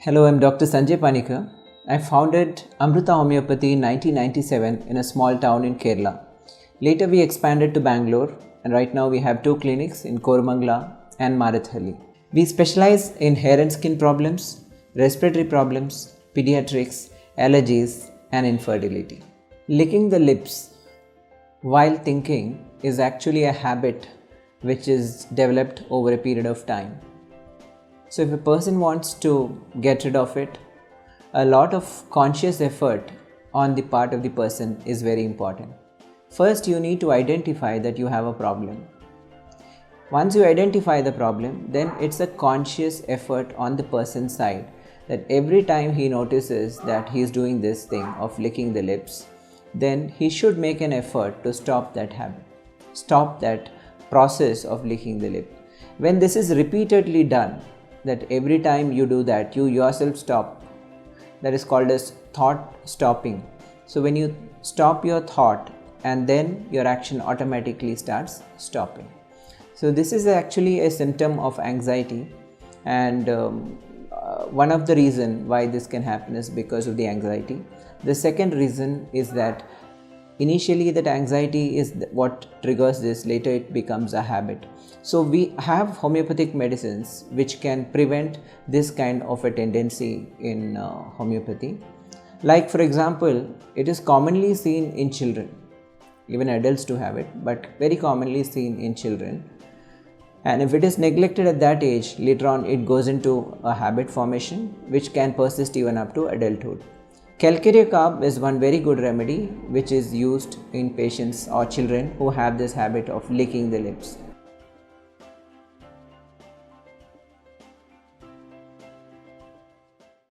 Hello, I'm Dr. Sanjay Panicker. I founded Amrita Homeopathy in 1997 in a small town in Kerala. Later we expanded to Bangalore, and right now we have two clinics in Koramangala and Marathalli. We specialize in hair and skin problems, respiratory problems, pediatrics, allergies and infertility. Licking the lips while thinking is actually a habit which is developed over a period of time. So if a person wants to get rid of it, a lot of conscious effort on the part of the person is very important. First, you need to identify that you have a problem. Once you identify the problem, then it's a conscious effort on the person's side that every time he notices that he is doing this thing of licking the lips, then he should make an effort to stop that habit, stop that process of licking the lip. When this is repeatedly done, that every time you do that, you yourself stop. That is called as thought stopping. So when you stop your thought, and then your action automatically starts stopping. So this is actually a symptom of anxiety, and one of the reasons why this can happen is because of the anxiety. The second reason is that initially that anxiety is what triggers this, later it becomes a habit. So we have homeopathic medicines which can prevent this kind of a tendency in homeopathy. Like for example, it is commonly seen in children, even adults do have it, but very commonly seen in children. And if it is neglected at that age, later on it goes into a habit formation which can persist even up to adulthood. Calcarea carb is one very good remedy which is used in patients or children who have this habit of licking the lips.